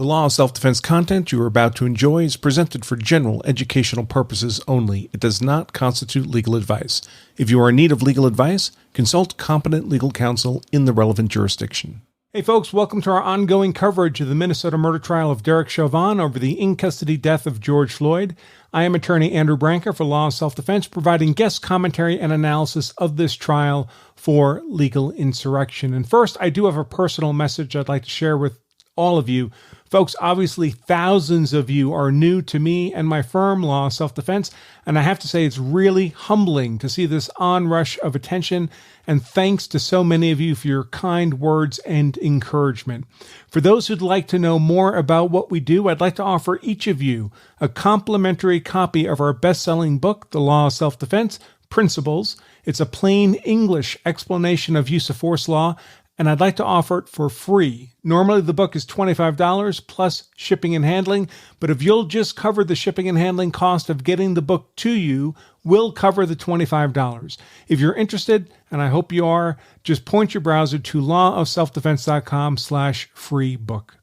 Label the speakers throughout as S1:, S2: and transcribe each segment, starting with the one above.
S1: law of self-defense content you are about to enjoy is presented for general educational purposes only. It does not constitute legal advice. If you are in need of legal advice, consult competent legal counsel in the relevant jurisdiction. Hey folks, welcome to our ongoing coverage of the Minnesota murder trial of Derek Chauvin over the in-custody death of George Floyd. I am Attorney Andrew Branca for Law of Self-Defense, providing guest commentary and analysis of this trial for Legal Insurrection. And first, I do have a personal message I'd like to share with all of you. Folks, obviously thousands of you are new to me and my firm, Law of Self-Defense, and I have to say it's really humbling to see this onrush of attention, and thanks to so many of you for your kind words and encouragement. For those who'd like to know more about what we do, I'd like to offer each of you a complimentary copy of our best-selling book, The Law of Self-Defense Principles. It's a plain English explanation of use of force law, and I'd like to offer it for free. Normally, the book is $25 plus shipping and handling, but if you'll just cover the shipping and handling cost of getting the book to you, we'll cover the $25. If you're interested, and I hope you are, just point your browser to lawofselfdefense.com/free book.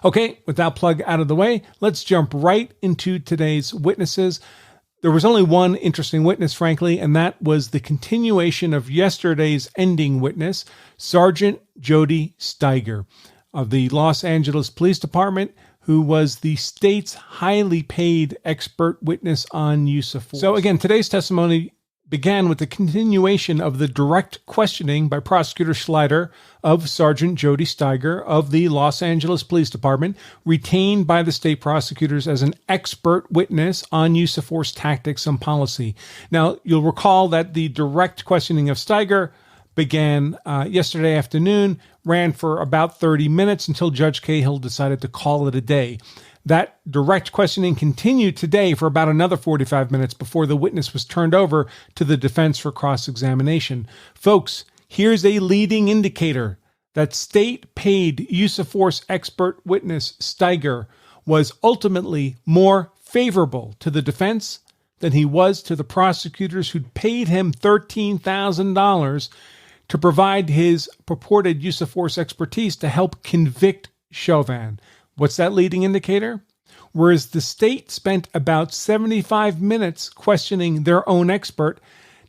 S1: Okay, with that plug out of the way, let's jump right into today's witnesses. There was only one interesting witness, frankly, and that was the continuation of yesterday's ending witness, Sergeant Jody Steiger of the Los Angeles Police Department, who was the state's highly paid expert witness on use of force. So again, today's testimony began with the continuation of the direct questioning by Prosecutor Schleider of Sergeant Jody Steiger of the Los Angeles Police Department, retained by the state prosecutors as an expert witness on use of force tactics and policy. Now, you'll recall that the direct questioning of Steiger began yesterday afternoon, ran for about 30 minutes until Judge Cahill decided to call it a day. That direct questioning continued today for about another 45 minutes before the witness was turned over to the defense for cross-examination. Folks, here's a leading indicator that state-paid use of force expert witness Steiger was ultimately more favorable to the defense than he was to the prosecutors who'd paid him $13,000 to provide his purported use of force expertise to help convict Chauvin. What's that leading indicator? Whereas the state spent about 75 minutes questioning their own expert,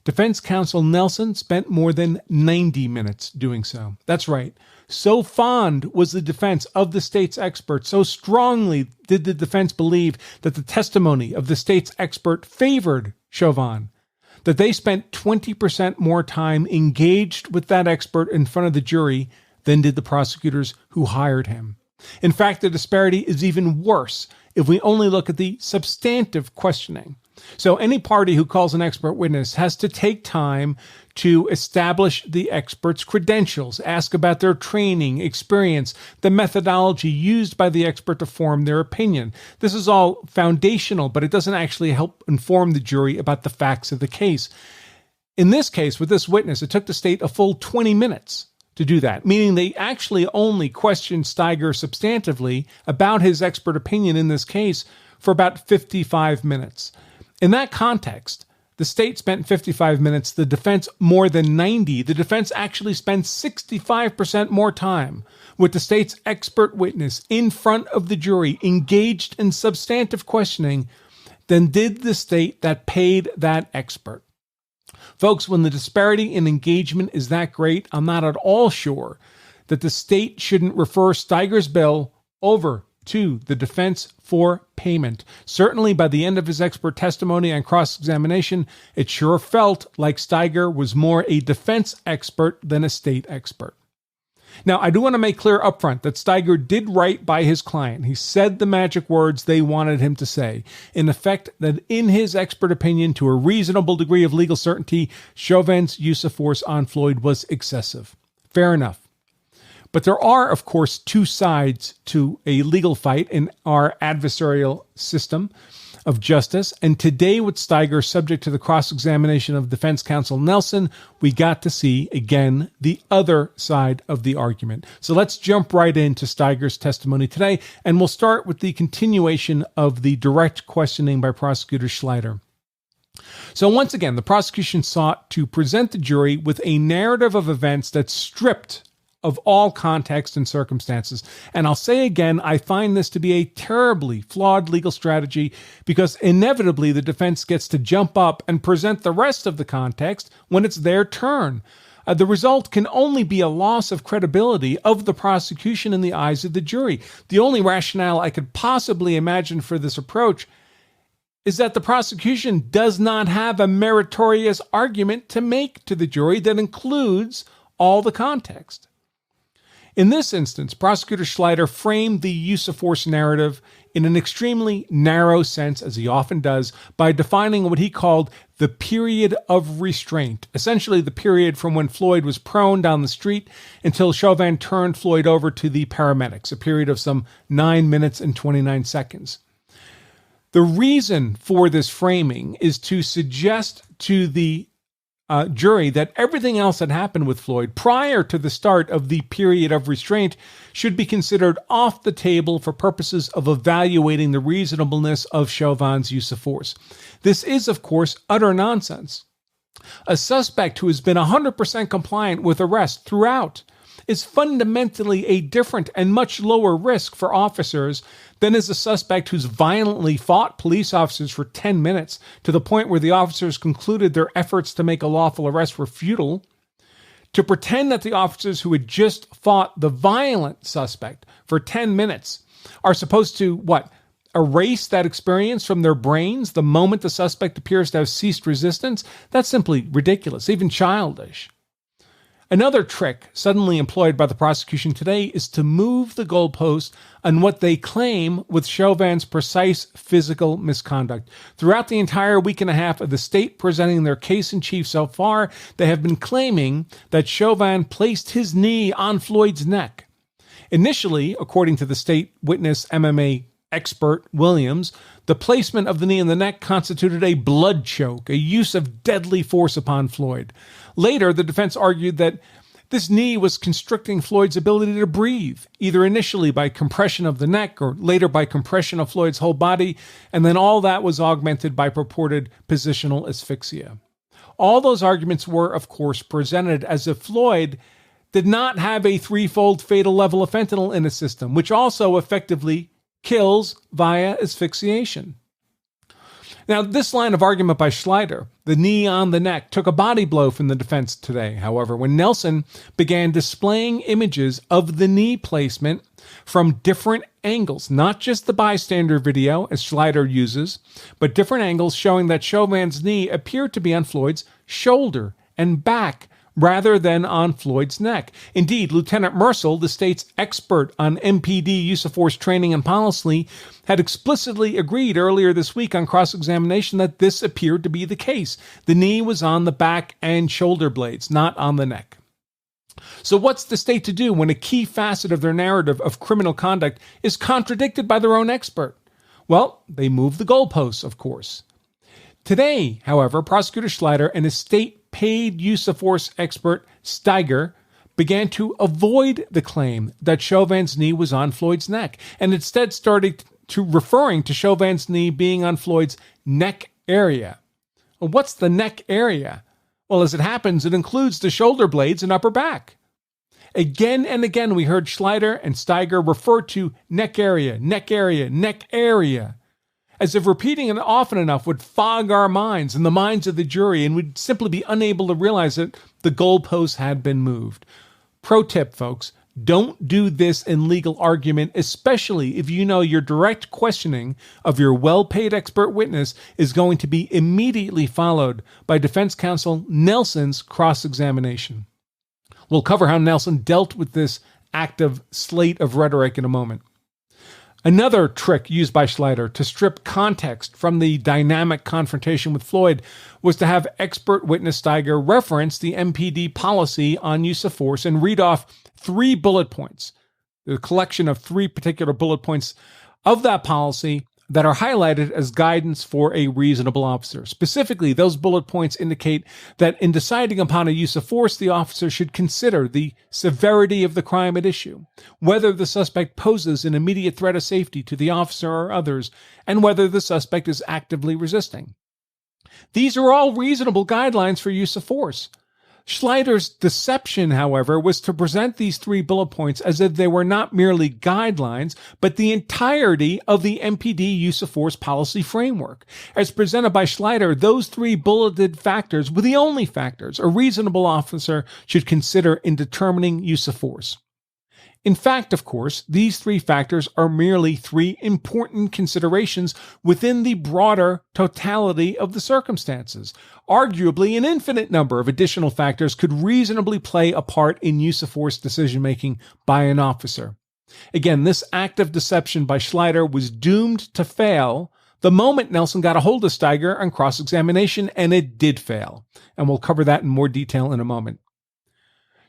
S1: defense counsel Nelson spent more than 90 minutes doing so. That's right. So fond was the defense of the state's expert, so strongly did the defense believe that the testimony of the state's expert favored Chauvin, that they spent 20% more time engaged with that expert in front of the jury than did the prosecutors who hired him. In fact, the disparity is even worse if we only look at the substantive questioning. So any party who calls an expert witness has to take time to establish the expert's credentials, ask about their training, experience, the methodology used by the expert to form their opinion. This is all foundational, but it doesn't actually help inform the jury about the facts of the case. In this case, with this witness, it took the state a full 20 minutes to do that, meaning they actually only questioned Steiger substantively about his expert opinion in this case for about 55 minutes. In that context, the state spent 55 minutes, the defense more than 90. The defense actually spent 65% more time with the state's expert witness in front of the jury, engaged in substantive questioning, than did the state that paid that expert. Folks, when the disparity in engagement is that great, I'm not at all sure that the state shouldn't refer Steiger's bill over to the defense for payment. Certainly by the end of his expert testimony and cross-examination, it sure felt like Steiger was more a defense expert than a state expert. Now, I do want to make clear up front that Steiger did right by his client. He said the magic words they wanted him to say. In effect, that in his expert opinion, to a reasonable degree of legal certainty, Chauvin's use of force on Floyd was excessive. Fair enough. But there are, of course, two sides to a legal fight in our adversarial system of justice. And today, with Steiger subject to the cross-examination of defense counsel Nelson, we got to see, again, the other side of the argument. So let's jump right into Steiger's testimony today, and we'll start with the continuation of the direct questioning by Prosecutor Schleider. So once again, the prosecution sought to present the jury with a narrative of events that stripped of all context and circumstances. And I'll say again, I find this to be a terribly flawed legal strategy because inevitably the defense gets to jump up and present the rest of the context when it's their turn. The result can only be a loss of credibility of the prosecution in the eyes of the jury. The only rationale I could possibly imagine for this approach is that the prosecution does not have a meritorious argument to make to the jury that includes all the context. In this instance, Prosecutor Schleider framed the use of force narrative in an extremely narrow sense, as he often does, by defining what he called the period of restraint, essentially the period from when Floyd was prone down the street until Chauvin turned Floyd over to the paramedics, a period of some 9 minutes and 29 seconds. The reason for this framing is to suggest to the jury that everything else that happened with Floyd prior to the start of the period of restraint should be considered off the table for purposes of evaluating the reasonableness of Chauvin's use of force. This is, of course, utter nonsense. A suspect who has been 100% compliant with arrest throughout is fundamentally a different and much lower risk for officers than is a suspect who's violently fought police officers for 10 minutes to the point where the officers concluded their efforts to make a lawful arrest were futile. To pretend that the officers who had just fought the violent suspect for 10 minutes are supposed to, erase that experience from their brains the moment the suspect appears to have ceased resistance? That's simply ridiculous, even childish. Another trick suddenly employed by the prosecution today is to move the goalpost on what they claim with Chauvin's precise physical misconduct. Throughout the entire week and a half of the state presenting their case in chief so far, they have been claiming that Chauvin placed his knee on Floyd's neck. Initially, according to the state witness MMA expert Williams, the placement of the knee in the neck constituted a blood choke, a use of deadly force upon Floyd. Later, the defense argued that this knee was constricting Floyd's ability to breathe, either initially by compression of the neck or later by compression of Floyd's whole body, and then all that was augmented by purported positional asphyxia. All those arguments were, of course, presented as if Floyd did not have a threefold fatal level of fentanyl in his system, which also effectively kills via asphyxiation. Now, this line of argument by Schleider, the knee on the neck, took a body blow from the defense today, however, when Nelson began displaying images of the knee placement from different angles, not just the bystander video, as Schleider uses, but different angles showing that Chauvin's knee appeared to be on Floyd's shoulder and back, rather than on Floyd's neck. Indeed, Lieutenant Mercil, the state's expert on MPD use of force training and policy, had explicitly agreed earlier this week on cross-examination that this appeared to be the case. The knee was on the back and shoulder blades, not on the neck. So what's the state to do when a key facet of their narrative of criminal conduct is contradicted by their own expert? Well, they move the goalposts, of course. Today, however, Prosecutor Schleider and his state-paid use of force expert Steiger began to avoid the claim that Chauvin's knee was on Floyd's neck, and instead started referring to Chauvin's knee being on Floyd's neck area. Well, what's the neck area? Well, as it happens, it includes the shoulder blades and upper back. Again and again, we heard Schleider and Steiger refer to neck area, neck area, neck area, as if repeating it often enough would fog our minds and the minds of the jury, and we'd simply be unable to realize that the goalposts had been moved. Pro tip, folks, don't do this in legal argument, especially if you know your direct questioning of your well-paid expert witness is going to be immediately followed by defense counsel Nelson's cross-examination. We'll cover how Nelson dealt with this active slate of rhetoric in a moment. Another trick used by Schleider to strip context from the dynamic confrontation with Floyd was to have expert witness Steiger reference the MPD policy on use of force and read off 3 bullet points, the collection of 3 particular bullet points of that policy that are highlighted as guidance for a reasonable officer. Specifically, those bullet points indicate that in deciding upon a use of force, the officer should consider the severity of the crime at issue, whether the suspect poses an immediate threat of safety to the officer or others, and whether the suspect is actively resisting. These are all reasonable guidelines for use of force. Schleider's deception, however, was to present these 3 bullet points as if they were not merely guidelines, but the entirety of the MPD use of force policy framework. As presented by Schleider, those 3 bulleted factors were the only factors a reasonable officer should consider in determining use of force. In fact, of course, these 3 factors are merely 3 important considerations within the broader totality of the circumstances. Arguably, an infinite number of additional factors could reasonably play a part in use of force decision-making by an officer. Again, this act of deception by Schleider was doomed to fail the moment Nelson got a hold of Steiger on cross-examination, and it did fail. And we'll cover that in more detail in a moment.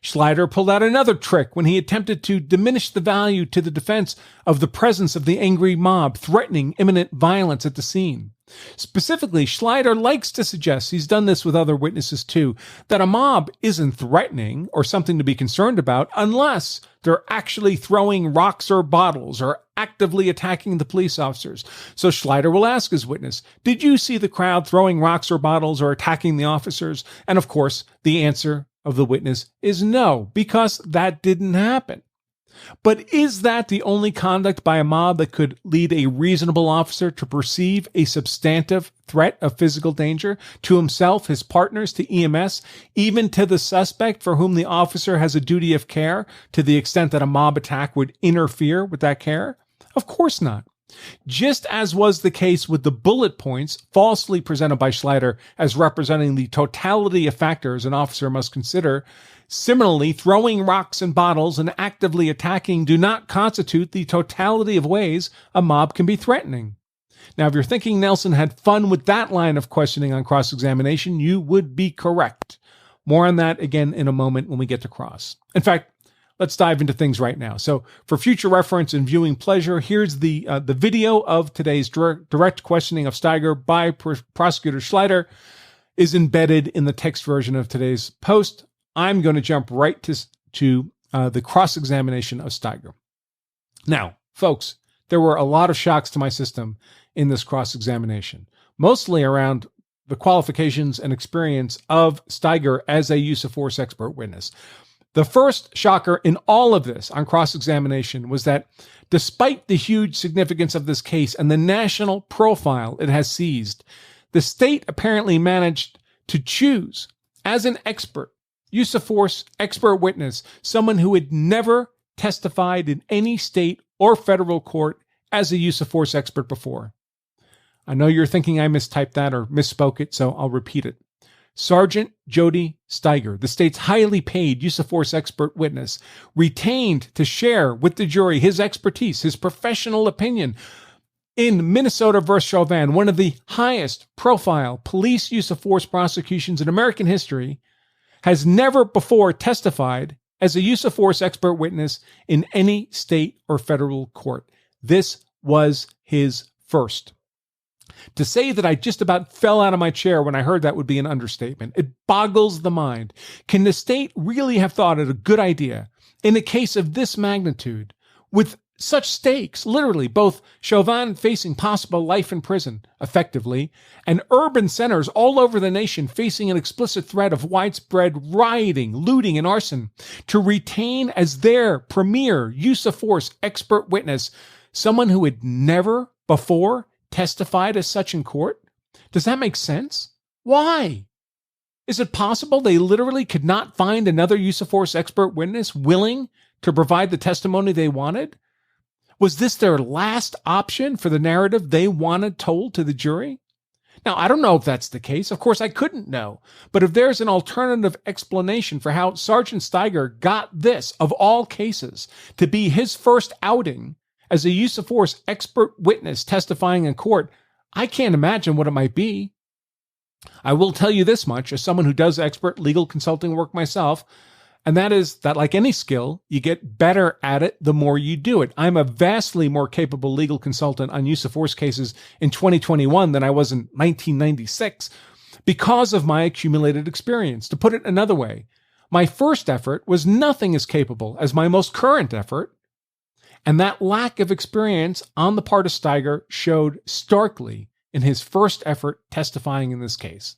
S1: Schleider pulled out another trick when he attempted to diminish the value to the defense of the presence of the angry mob threatening imminent violence at the scene. Specifically, Schleider likes to suggest, he's done this with other witnesses too, that a mob isn't threatening or something to be concerned about unless they're actually throwing rocks or bottles or actively attacking the police officers. So Schleider will ask his witness, did you see the crowd throwing rocks or bottles or attacking the officers? And of course, the answer of the witness is no, because that didn't happen. But is that the only conduct by a mob that could lead a reasonable officer to perceive a substantive threat of physical danger to himself, his partners, to EMS, even to the suspect for whom the officer has a duty of care, to the extent that a mob attack would interfere with that care? Of course not. Just as was the case with the bullet points falsely presented by Schleider as representing the totality of factors an officer must consider, similarly, throwing rocks and bottles and actively attacking do not constitute the totality of ways a mob can be threatening. Now, if you're thinking Nelson had fun with that line of questioning on cross-examination, you would be correct. More on that again in a moment when we get to cross. In fact, let's dive into things right now. So for future reference and viewing pleasure, here's the video of today's direct questioning of Steiger by Prosecutor Schleider is embedded in the text version of today's post. I'm going to jump right to the cross-examination of Steiger. Now, folks, there were a lot of shocks to my system in this cross-examination, mostly around the qualifications and experience of Steiger as a use of force expert witness. The first shocker in all of this on cross-examination was that despite the huge significance of this case and the national profile it has seized, the state apparently managed to choose as an expert, use of force expert witness, someone who had never testified in any state or federal court as a use of force expert before. I know you're thinking I mistyped that or misspoke it, so I'll repeat it. Sergeant Jody Steiger, the state's highly paid use of force expert witness, retained to share with the jury his expertise, his professional opinion in Minnesota v. Chauvin, one of the highest profile police use of force prosecutions in American history, has never before testified as a use of force expert witness in any state or federal court. This was his first. To say that I just about fell out of my chair when I heard that would be an understatement. It boggles the mind. Can the state really have thought it a good idea in a case of this magnitude, with such stakes, literally both Chauvin facing possible life in prison, effectively, and urban centers all over the nation facing an explicit threat of widespread rioting, looting, and arson, to retain as their premier use of force expert witness someone who had never before testified as such in court? Does that make sense? Why? Is it possible they literally could not find another use of force expert witness willing to provide the testimony they wanted? Was this their last option for the narrative they wanted told to the jury? Now, I don't know if that's the case. Of course, I couldn't know. But if there's an alternative explanation for how Sergeant Steiger got this, of all cases, to be his first outing as a use of force expert witness testifying in court, I can't imagine what it might be. I will tell you this much, as someone who does expert legal consulting work myself, and that is that, like any skill, you get better at it the more you do it. I'm a vastly more capable legal consultant on use of force cases in 2021 than I was in 1996 because of my accumulated experience. To put it another way, my first effort was nothing as capable as my most current effort, and that lack of experience on the part of Steiger showed starkly in his first effort testifying in this case.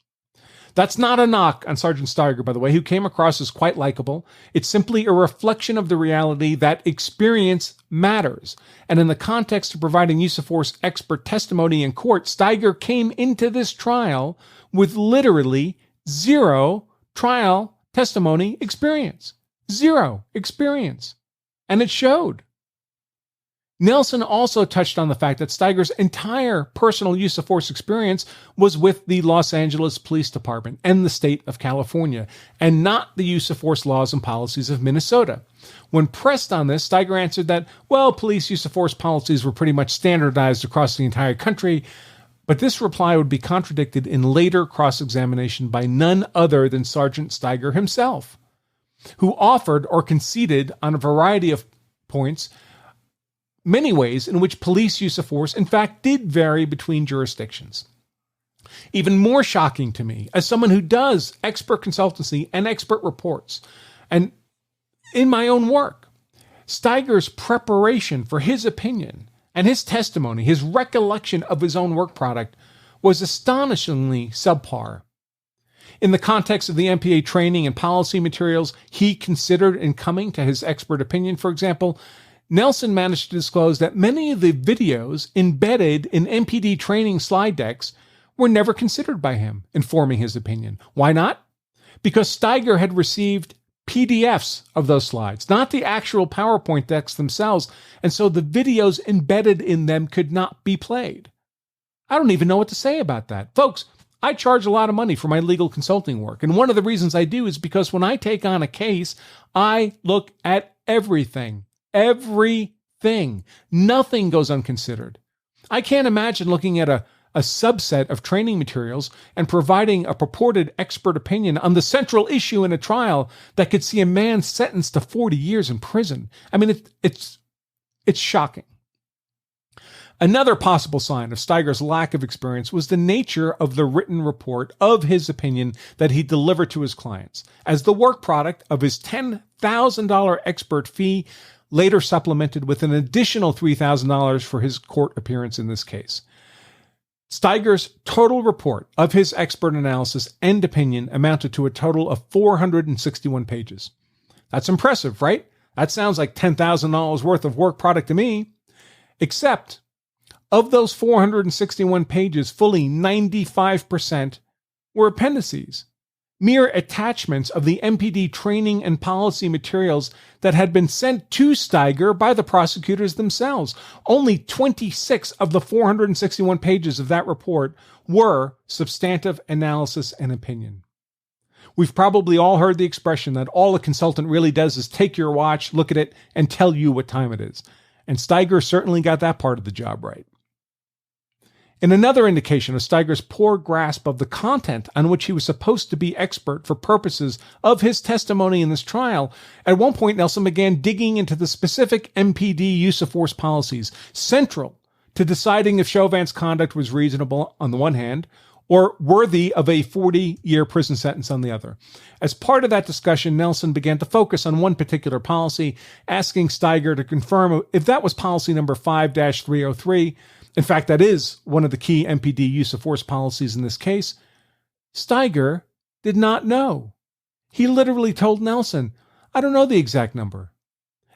S1: That's not a knock on Sergeant Steiger, by the way, who came across as quite likable. It's simply a reflection of the reality that experience matters. And in the context of providing use of force expert testimony in court, Steiger came into this trial with literally zero trial testimony experience. Zero experience. And it showed. Nelson also touched on the fact that Steiger's entire personal use of force experience was with the Los Angeles Police Department and the state of California, and not the use of force laws and policies of Minnesota. When pressed on this, Steiger answered that, well, police use of force policies were pretty much standardized across the entire country, but this reply would be contradicted in later cross-examination by none other than Sergeant Steiger himself, who offered or conceded on a variety of points many ways in which police use of force, in fact, did vary between jurisdictions. Even more shocking to me, as someone who does expert consultancy and expert reports, and in my own work, Steiger's preparation for his opinion and his testimony, his recollection of his own work product, was astonishingly subpar. In the context of the MPA training and policy materials he considered in coming to his expert opinion, for example, Nelson managed to disclose that many of the videos embedded in MPD training slide decks were never considered by him in forming his opinion. Why not? Because Steiger had received PDFs of those slides, not the actual PowerPoint decks themselves, and so the videos embedded in them could not be played. I don't even know what to say about that. Folks, I charge a lot of money for my legal consulting work, and one of the reasons I do is because when I take on a case, I look at everything. Everything. Nothing goes unconsidered. I can't imagine looking at a subset of training materials and providing a purported expert opinion on the central issue in a trial that could see a man sentenced to 40 years in prison. I mean, it's shocking. Another possible sign of Steiger's lack of experience was the nature of the written report of his opinion that he delivered to his clients as the work product of his $10,000 expert fee, later supplemented with an additional $3,000 for his court appearance in this case. Steiger's total report of his expert analysis and opinion amounted to a total of 461 pages. That's impressive, right? That sounds like $10,000 worth of work product to me. Except, of those 461 pages, fully 95% were appendices, mere attachments of the MPD training and policy materials that had been sent to Steiger by the prosecutors themselves. Only 26 of the 461 pages of that report were substantive analysis and opinion. We've probably all heard the expression that all a consultant really does is take your watch, look at it, and tell you what time it is. And Steiger certainly got that part of the job right. In another indication of Steiger's poor grasp of the content on which he was supposed to be expert for purposes of his testimony in this trial, at one point Nelson began digging into the specific MPD use of force policies, central to deciding if Chauvin's conduct was reasonable on the one hand, or worthy of a 40-year prison sentence on the other. As part of that discussion, Nelson began to focus on one particular policy, asking Steiger to confirm if that was policy number 5-303. In fact, that is one of the key MPD use of force policies in this case. Steiger did not know. He literally told Nelson, I don't know the exact number.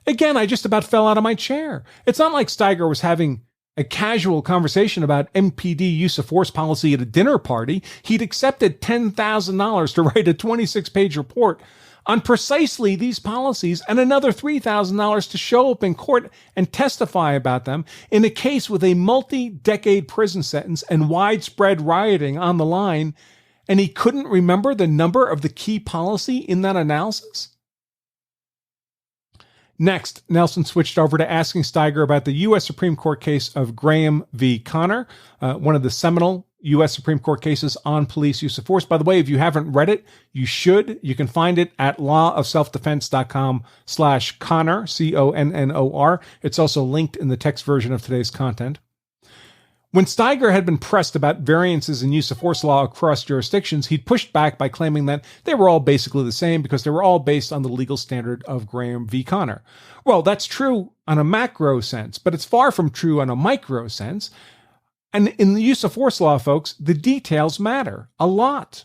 S1: Again, I just about fell out of my chair. It's not like Steiger was having a casual conversation about MPD use of force policy at a dinner party. He'd accepted $10,000 to write a 26-page report on precisely these policies and another $3,000 to show up in court and testify about them in a case with a multi-decade prison sentence and widespread rioting on the line, and he couldn't remember the number of the key policy in that analysis? Next, Nelson switched over to asking Steiger about the U.S. Supreme Court case of Graham v. Connor, one of the seminal U.S. Supreme Court cases on police use of force. By the way, if you haven't read it, you should. You can find it at lawofselfdefense.com/Connor, Connor. It's also linked in the text version of today's content. When Steiger had been pressed about variances in use of force law across jurisdictions, he'd pushed back by claiming that they were all basically the same because they were all based on the legal standard of Graham v. Connor. Well, that's true on a macro sense, but it's far from true on a micro sense. And in the use of force law, folks, the details matter a lot.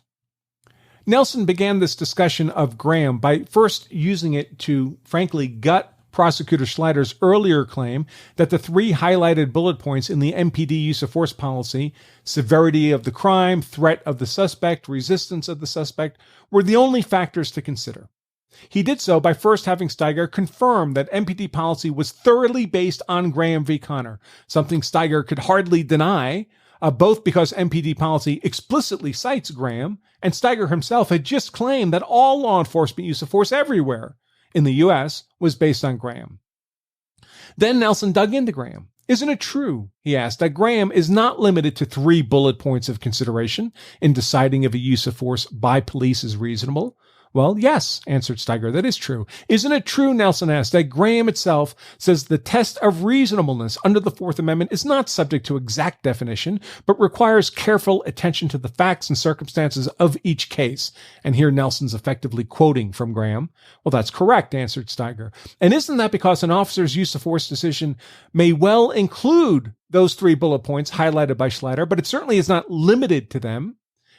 S1: Nelson began this discussion of Graham by first using it to, frankly, gut Prosecutor Schleider's earlier claim that the three highlighted bullet points in the MPD use of force policy, severity of the crime, threat of the suspect, resistance of the suspect, were the only factors to consider. He did so by first having Steiger confirm that MPD policy was thoroughly based on Graham v. Connor, something Steiger could hardly deny, both because MPD policy explicitly cites Graham, and Steiger himself had just claimed that all law enforcement use of force everywhere in the U.S. was based on Graham. Then Nelson dug into Graham. Isn't it true, he asked, that Graham is not limited to 3 bullet points of consideration in deciding if a use of force by police is reasonable? Well, yes, answered Steiger, that is true. Isn't it true, Nelson asked, that Graham itself says the test of reasonableness under the Fourth Amendment is not subject to exact definition, but requires careful attention to the facts and circumstances of each case? And here Nelson's effectively quoting from Graham. Well, that's correct, answered Steiger. And isn't that because an officer's use of force decision may well include those 3 bullet points highlighted by Schleider, but it certainly is not limited to them?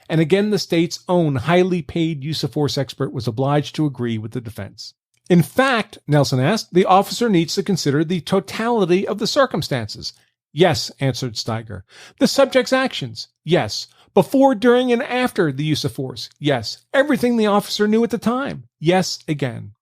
S1: And again, the state's own highly paid use of force expert was obliged to agree with the defense. In fact, Nelson asked, the officer needs to consider the totality of the circumstances. Yes, answered Steiger. The subject's actions? Yes. Before, during, and after the use of force? Yes. Everything the officer knew at the time? Yes, again.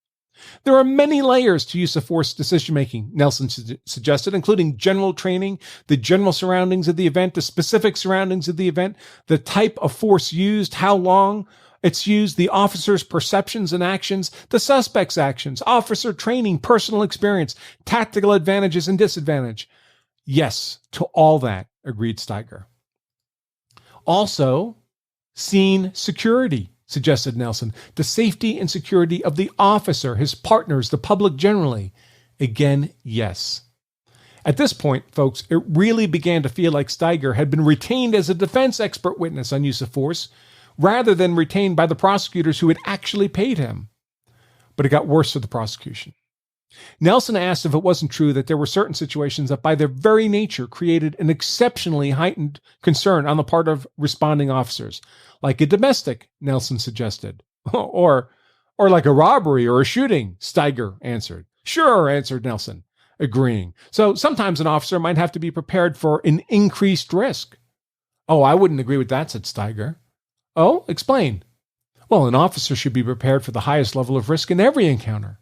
S1: There are many layers to use of force decision-making, Nelson suggested, including general training, the general surroundings of the event, the specific surroundings of the event, the type of force used, how long it's used, the officer's perceptions and actions, the suspect's actions, officer training, personal experience, tactical advantages and disadvantage. Yes, to all that, agreed Steiger. Also, scene security, suggested Nelson, the safety and security of the officer, his partners, the public generally. Again, yes. At this point, folks, it really began to feel like Steiger had been retained as a defense expert witness on use of force, rather than retained by the prosecutors who had actually paid him. But it got worse for the prosecution. Nelson asked if it wasn't true that there were certain situations that by their very nature created an exceptionally heightened concern on the part of responding officers, like a domestic, Nelson suggested, or like a robbery or a shooting, Steiger answered. Sure, answered Nelson, agreeing. So sometimes an officer might have to be prepared for an increased risk. Oh, I wouldn't agree with that, said Steiger. Oh, explain. Well, an officer should be prepared for the highest level of risk in every encounter.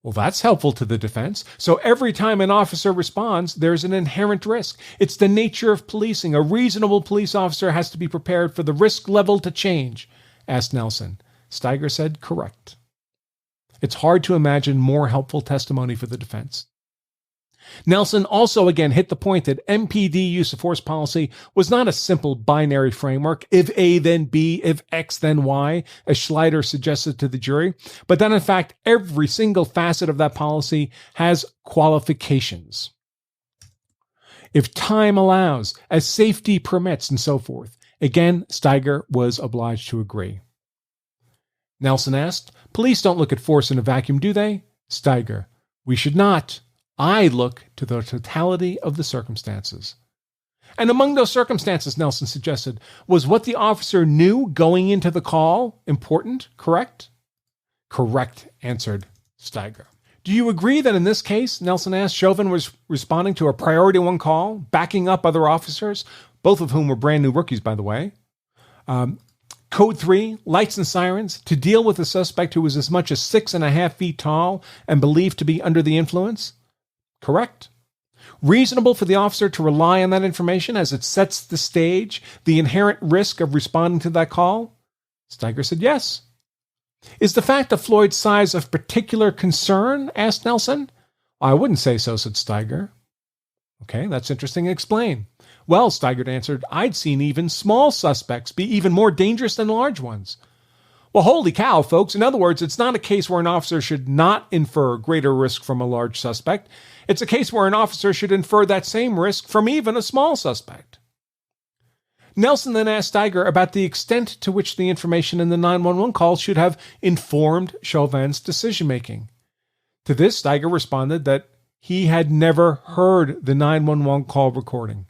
S1: Well, that's helpful to the defense. So every time an officer responds, there's an inherent risk. It's the nature of policing. A reasonable police officer has to be prepared for the risk level to change, asked Nelson. Steiger said, correct. It's hard to imagine more helpful testimony for the defense. Nelson also again hit the point that MPD use of force policy was not a simple binary framework, if A then B, if X then Y, as Schleider suggested to the jury, but that in fact every single facet of that policy has qualifications. If time allows, as safety permits, and so forth. Again, Steiger was obliged to agree. Nelson asked, police don't look at force in a vacuum, do they? Steiger, we should not. I look to the totality of the circumstances. And among those circumstances, Nelson suggested, was what the officer knew going into the call important, correct? Correct, answered Steiger. Do you agree that in this case, Nelson asked, Chauvin was responding to a priority 1 call, backing up other officers, both of whom were brand new rookies, by the way? Code 3, lights and sirens, to deal with a suspect who was as much as 6.5 feet tall and believed to be under the influence? Correct. Reasonable for the officer to rely on that information as it sets the stage, the inherent risk of responding to that call? Steiger said yes. Is the fact of Floyd's size of particular concern? Asked Nelson. I wouldn't say so, said Steiger. Okay, that's interesting. Explain. Well, Steiger answered, I'd seen even small suspects be even more dangerous than large ones. Well, holy cow, folks. In other words, it's not a case where an officer should not infer greater risk from a large suspect. It's a case where an officer should infer that same risk from even a small suspect. Nelson then asked Steiger about the extent to which the information in the 911 call should have informed Chauvin's decision-making. To this, Steiger responded that he had never heard the 911 call recording.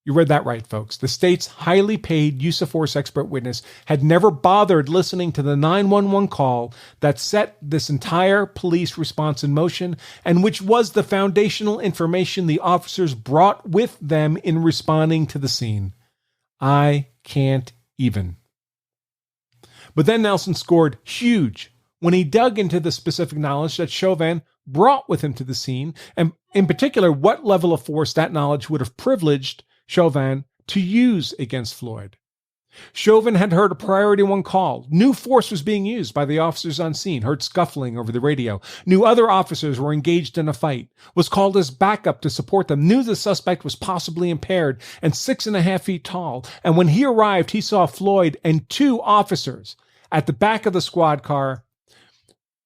S1: You read that right, folks. The state's highly paid use of force expert witness had never bothered listening to the 911 call that set this entire police response in motion, and which was the foundational information the officers brought with them in responding to the scene. I can't even. But then Nelson scored huge when he dug into the specific knowledge that Chauvin brought with him to the scene, and in particular, what level of force that knowledge would have privileged Chauvin to use against Floyd. Chauvin had heard a priority one call. New force was being used by the officers on scene, heard scuffling over the radio, knew other officers were engaged in a fight, was called as backup to support them, knew the suspect was possibly impaired and 6.5 feet tall. And when he arrived, he saw Floyd and 2 officers at the back of the squad car,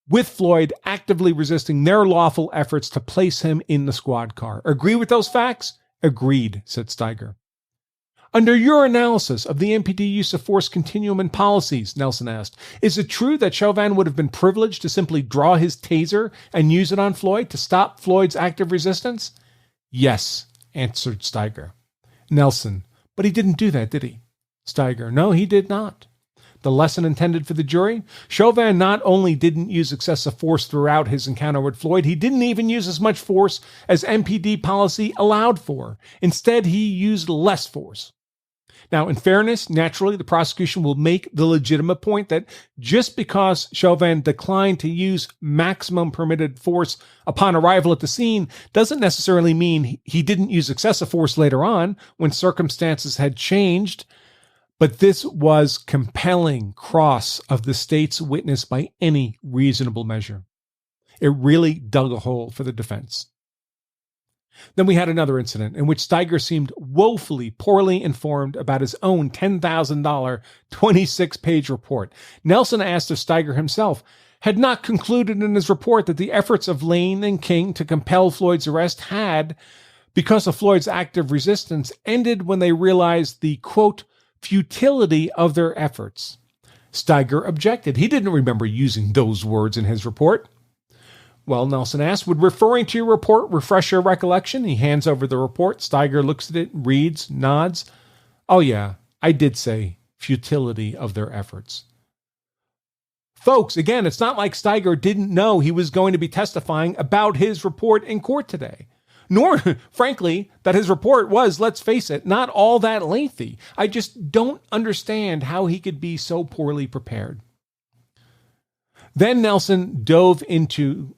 S1: with Floyd actively resisting their lawful efforts to place him in the squad car. Agree with those facts? Agreed, said Steiger. Under your analysis of the MPD use of force continuum and policies, Nelson asked, is it true that Chauvin would have been privileged to simply draw his taser and use it on Floyd to stop Floyd's active resistance? Yes, answered Steiger. Nelson, but he didn't do that, did he? Steiger, no, he did not. The lesson intended for the jury? Chauvin not only didn't use excessive force throughout his encounter with Floyd, he didn't even use as much force as MPD policy allowed for. Instead, he used less force. Now, in fairness, naturally, the prosecution will make the legitimate point that just because Chauvin declined to use maximum permitted force upon arrival at the scene doesn't necessarily mean he didn't use excessive force later on when circumstances had changed. But this was compelling cross of the state's witness by any reasonable measure. It really dug a hole for the defense. Then we had another incident in which Steiger seemed woefully poorly informed about his own $10,000 26-page report. Nelson asked if Steiger himself had not concluded in his report that the efforts of Lane and King to compel Floyd's arrest had, because of Floyd's active resistance, ended when they realized the, quote, futility of their efforts. Steiger objected. He didn't remember using those words in his report. Well, Nelson asked, would referring to your report refresh your recollection? He hands over the report. Steiger looks at it, reads, nods. Oh yeah, I did say futility of their efforts. Folks, again, it's not like Steiger didn't know he was going to be testifying about his report in court today. Nor, frankly, that his report was, let's face it, not all that lengthy. I just don't understand how he could be so poorly prepared. Then Nelson dove into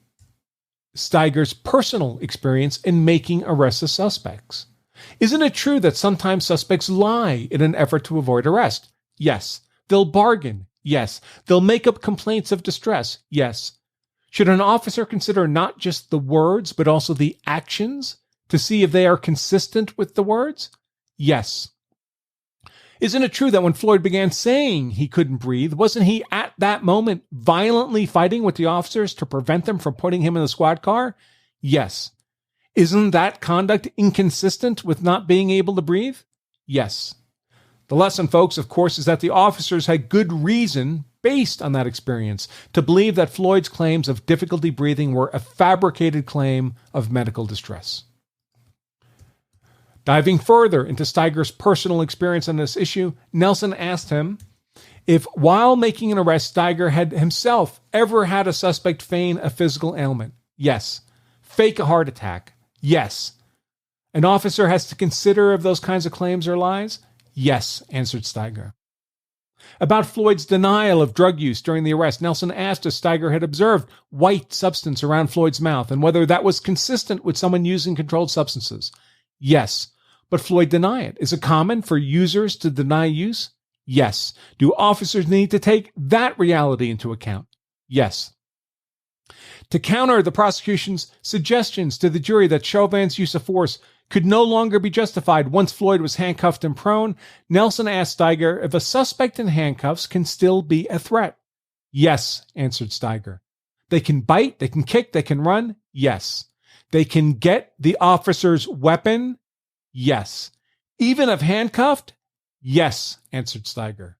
S1: Steiger's personal experience in making arrests of suspects. Isn't it true that sometimes suspects lie in an effort to avoid arrest? Yes. They'll bargain. Yes. They'll make up complaints of distress. Yes. Should an officer consider not just the words, but also the actions to see if they are consistent with the words? Yes. Isn't it true that when Floyd began saying he couldn't breathe, wasn't he at that moment violently fighting with the officers to prevent them from putting him in the squad car? Yes. Isn't that conduct inconsistent with not being able to breathe? Yes. The lesson, folks, of course, is that the officers had good reason, based on that experience, to believe that Floyd's claims of difficulty breathing were a fabricated claim of medical distress. Diving further into Steiger's personal experience on this issue, Nelson asked him if, while making an arrest, Steiger had himself ever had a suspect feign a physical ailment. Yes. Fake a heart attack. Yes. An officer has to consider if those kinds of claims are lies? Yes, answered Steiger. About Floyd's denial of drug use during the arrest, Nelson asked if Steiger had observed white substance around Floyd's mouth and whether that was consistent with someone using controlled substances. Yes, but Floyd denied it. Is it common for users to deny use? Yes. Do officers need to take that reality into account? Yes. To counter the prosecution's suggestions to the jury that Chauvin's use of force could no longer be justified once Floyd was handcuffed and prone, Nelson asked Steiger if a suspect in handcuffs can still be a threat. Yes, answered Steiger. They can bite, they can kick, they can run. Yes. They can get the officer's weapon. Yes. Even if handcuffed? Yes, answered Steiger.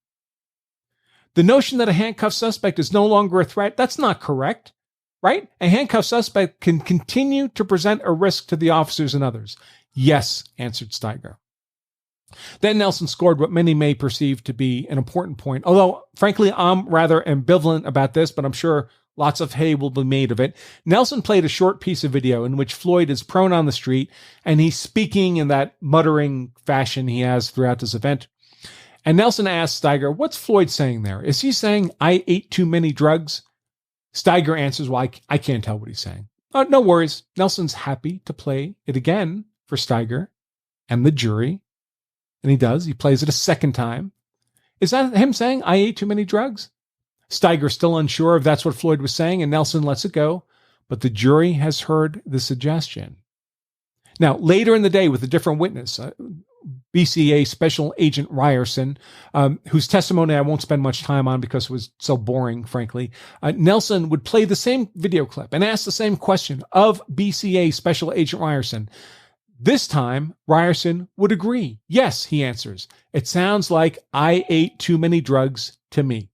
S1: The notion that a handcuffed suspect is no longer a threat, that's not correct, right? A handcuffed suspect can continue to present a risk to the officers and others. Yes, answered Steiger. Then Nelson scored what many may perceive to be an important point, although, frankly, I'm rather ambivalent about this, but I'm sure lots of hay will be made of it. Nelson played a short piece of video in which Floyd is prone on the street, and he's speaking in that muttering fashion he has throughout this event. And Nelson asks Steiger, what's Floyd saying there? Is he saying, I ate too many drugs? Steiger answers, well, I can't tell what he's saying. No worries. Nelson's happy to play it again for Steiger and the jury. And he does. He plays it a second time. Is that him saying, I ate too many drugs? Steiger's still unsure if that's what Floyd was saying, and Nelson lets it go. But the jury has heard the suggestion. Now, later in the day with a different witness, BCA Special Agent Ryerson, whose testimony I won't spend much time on because it was so boring, frankly, Nelson would play the same video clip and ask the same question of BCA Special Agent Ryerson. This time, Ryerson would agree. Yes, he answers. It sounds like I ate too many drugs to me.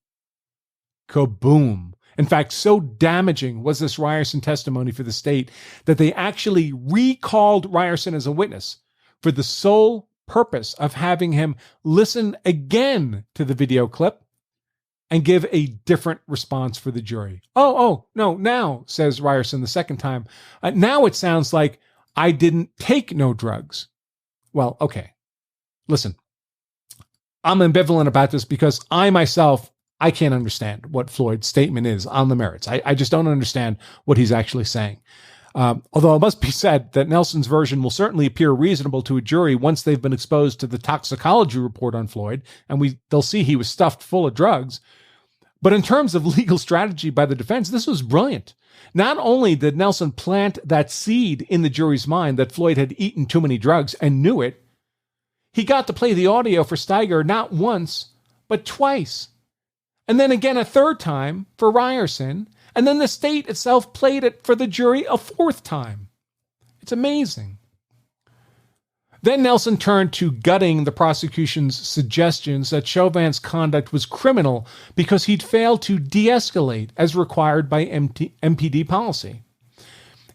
S1: Kaboom. In fact, so damaging was this Ryerson testimony for the state that they actually recalled Ryerson as a witness for the sole purpose of having him listen again to the video clip and give a different response for the jury. No, now, says Ryerson the second time, now it sounds like I didn't take no drugs. Well, okay. Listen, I'm ambivalent about this because I can't understand what Floyd's statement is on the merits. I just don't understand what he's actually saying. Although it must be said that Nelson's version will certainly appear reasonable to a jury once they've been exposed to the toxicology report on Floyd, and they'll see he was stuffed full of drugs. But in terms of legal strategy by the defense, this was brilliant. Not only did Nelson plant that seed in the jury's mind that Floyd had eaten too many drugs and knew it, he got to play the audio for Steiger not once, but twice. And then again a third time for Ryerson, and then the state itself played it for the jury a fourth time. It's amazing. Then Nelson turned to gutting the prosecution's suggestions that Chauvin's conduct was criminal because he'd failed to de-escalate as required by MPD policy.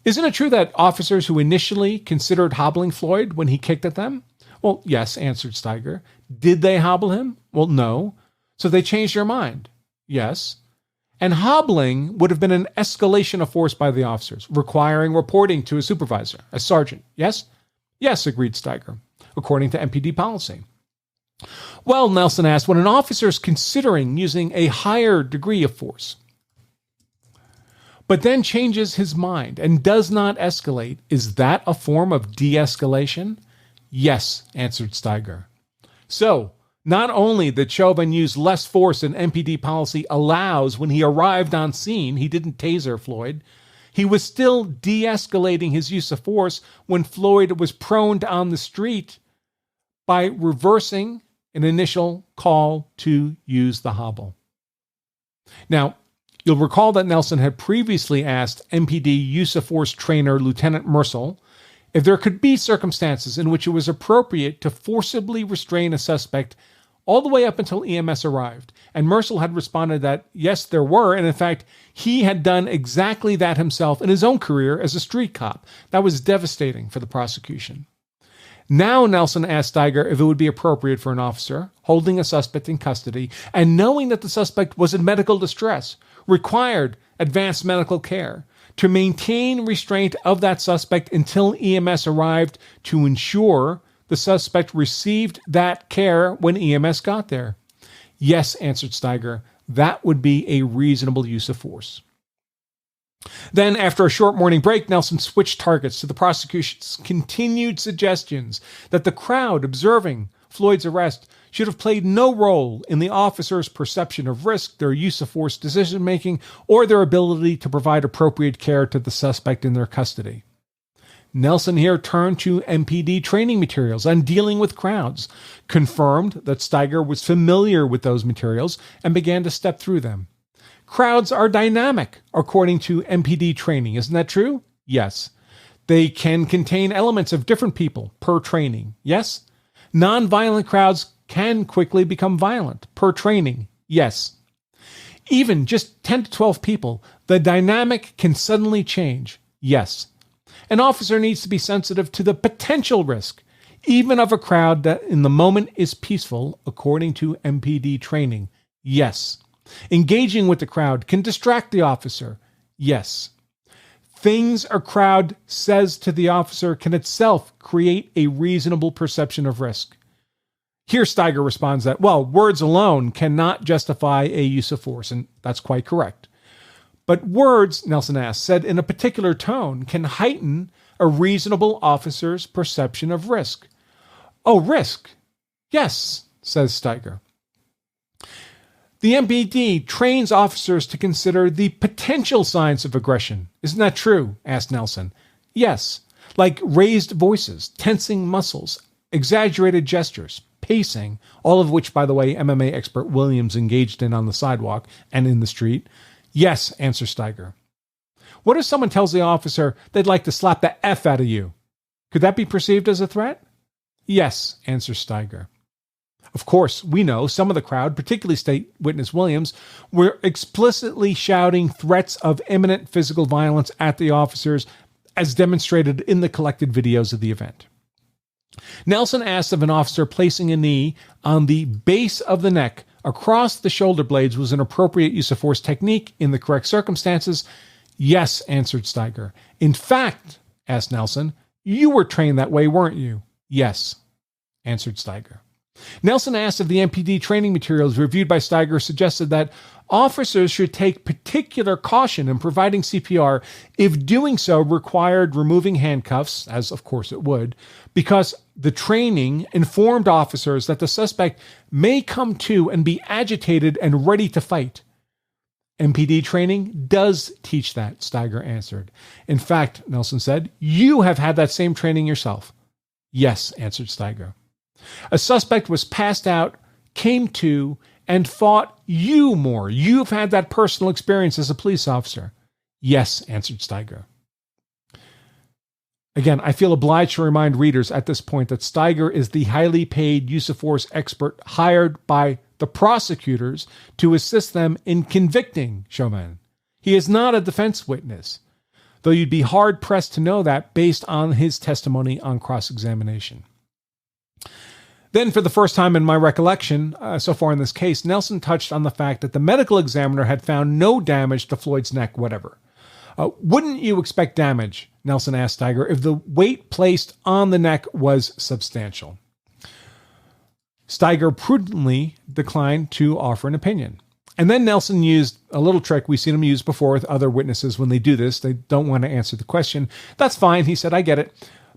S1: Isn't it true that officers who initially considered hobbling Floyd when he kicked at them? Well, yes, answered Steiger. Did they hobble him? Well, no. So they changed their mind? Yes. And hobbling would have been an escalation of force by the officers, requiring reporting to a supervisor, a sergeant. Yes? Yes, agreed Steiger, according to MPD policy. Well, Nelson asked, when an officer is considering using a higher degree of force, but then changes his mind and does not escalate, is that a form of de-escalation? Yes, answered Steiger. So, not only did Chauvin use less force than MPD policy allows when he arrived on scene, he didn't taser Floyd, he was still de-escalating his use of force when Floyd was prone on the street by reversing an initial call to use the hobble. Now, you'll recall that Nelson had previously asked MPD use of force trainer Lieutenant Mercel if there could be circumstances in which it was appropriate to forcibly restrain a suspect all the way up until EMS arrived. And Mercel had responded that, yes, there were, and in fact, he had done exactly that himself in his own career as a street cop. That was devastating for the prosecution. Now Nelson asked Steiger if it would be appropriate for an officer holding a suspect in custody and knowing that the suspect was in medical distress, required advanced medical care, to maintain restraint of that suspect until EMS arrived to ensure the suspect received that care when EMS got there. Yes, answered Steiger, that would be a reasonable use of force. Then, after a short morning break, Nelson switched targets to the prosecution's continued suggestions that the crowd observing Floyd's arrest should have played no role in the officer's perception of risk, their use of force decision-making, or their ability to provide appropriate care to the suspect in their custody. Nelson here turned to MPD training materials on dealing with crowds, confirmed that Steiger was familiar with those materials, and began to step through them. Crowds are dynamic, according to MPD training. Isn't that true? Yes. They can contain elements of different people per training. Yes. Nonviolent crowds can quickly become violent per training. Yes. Even just 10 to 12 people, the dynamic can suddenly change. Yes. An officer needs to be sensitive to the potential risk, even of a crowd that in the moment is peaceful, according to MPD training? Yes. Engaging with the crowd can distract the officer? Yes. Things a crowd says to the officer can itself create a reasonable perception of risk. Here, Steiger responds that, well, words alone cannot justify a use of force, and that's quite correct. But words, Nelson asks, said in a particular tone can heighten a reasonable officer's perception of risk. Oh, risk? Yes, says Steiger. The MPD trains officers to consider the potential signs of aggression. Isn't that true? Asked Nelson. Yes, like raised voices, tensing muscles, exaggerated gestures, pacing, all of which, by the way, MMA expert Williams engaged in on the sidewalk and in the street. Yes, answers Steiger. What if someone tells the officer they'd like to slap the F out of you? Could that be perceived as a threat? Yes, answers Steiger. Of course, we know some of the crowd, particularly State Witness Williams, were explicitly shouting threats of imminent physical violence at the officers, as demonstrated in the collected videos of the event. Nelson asked if an officer placing a knee on the base of the neck across the shoulder blades was an appropriate use of force technique in the correct circumstances. Yes, answered Steiger. In fact, asked Nelson, you were trained that way, weren't you? Yes, answered Steiger. Nelson asked if the MPD training materials reviewed by Steiger suggested that officers should take particular caution in providing CPR if doing so required removing handcuffs, as of course it would, because the training informed officers that the suspect may come to and be agitated and ready to fight. MPD training does teach that, Steiger answered. In fact, Nelson said, you have had that same training yourself. Yes, answered Steiger. A suspect was passed out, came to, and fought you more. You've had that personal experience as a police officer. Yes, answered Steiger. Again, I feel obliged to remind readers at this point that Steiger is the highly paid use of force expert hired by the prosecutors to assist them in convicting Chauvin. He is not a defense witness, though you'd be hard-pressed to know that based on his testimony on cross-examination. Then, for the first time in my recollection, so far in this case, Nelson touched on the fact that the medical examiner had found no damage to Floyd's neck, whatever. Wouldn't you expect damage, Nelson asked Steiger, if the weight placed on the neck was substantial? Steiger prudently declined to offer an opinion. And then Nelson used a little trick we've seen him use before with other witnesses when they do this. They don't want to answer the question. That's fine, he said, I get it.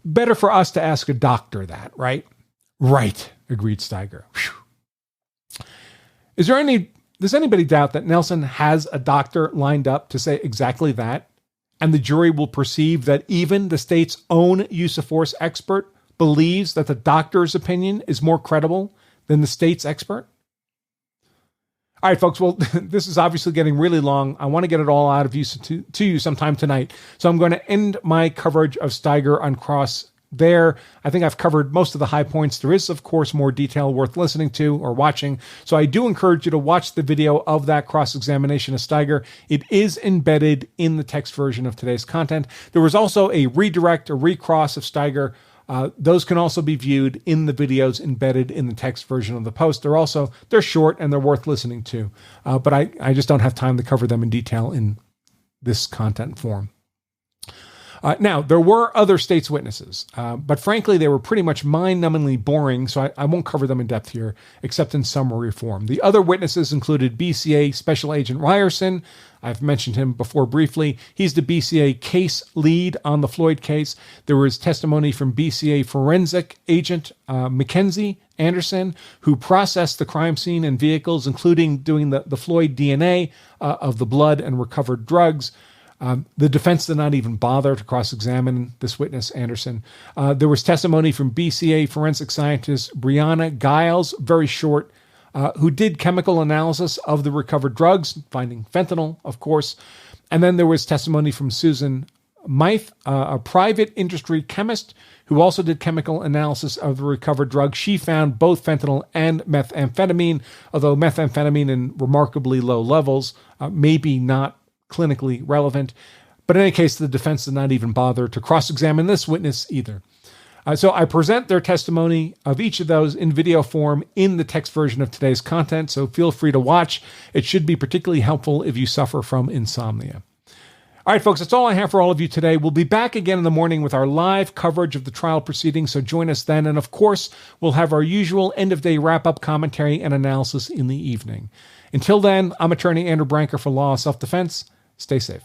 S1: Better for us to ask a doctor that, right? Right, agreed Steiger. Whew. Does anybody doubt that Nelson has a doctor lined up to say exactly that? And the jury will perceive that even the state's own use of force expert believes that the doctor's opinion is more credible than the state's expert? All right, folks, well, this is obviously getting really long. I want to get it all out of you to you sometime tonight. So I'm going to end my coverage of Steiger on cross there. I think I've covered most of the high points. There is, of course, more detail worth listening to or watching. So I do encourage you to watch the video of that cross-examination of Steiger. It is embedded in the text version of today's content. There was also a redirect, a recross of Steiger. Those can also be viewed in the videos embedded in the text version of the post. They're short and they're worth listening to. But I just don't have time to cover them in detail in this content form. Now, there were other state's witnesses, but frankly, they were pretty much mind-numbingly boring, so I won't cover them in depth here, except in summary form. The other witnesses included BCA Special Agent Ryerson. I've mentioned him before briefly. He's the BCA case lead on the Floyd case. There was testimony from BCA Forensic Agent Mackenzie Anderson, who processed the crime scene and vehicles, including doing the Floyd DNA of the blood and recovered drugs. The defense did not even bother to cross-examine this witness, Anderson. There was testimony from BCA forensic scientist Brianna Giles, very short, who did chemical analysis of the recovered drugs, finding fentanyl, of course. And then there was testimony from Susan Meith, a private industry chemist who also did chemical analysis of the recovered drugs. She found both fentanyl and methamphetamine, although methamphetamine in remarkably low levels, maybe not clinically relevant. But in any case, the defense did not even bother to cross-examine this witness either. So I present their testimony of each of those in video form in the text version of today's content, so feel free to watch. It should be particularly helpful if you suffer from insomnia. All right, folks, that's all I have for all of you today. We'll be back again in the morning with our live coverage of the trial proceedings, so join us then. And of course, we'll have our usual end-of-day wrap-up commentary and analysis in the evening. Until then, I'm Attorney Andrew Branca for Law Self Defense. Stay safe.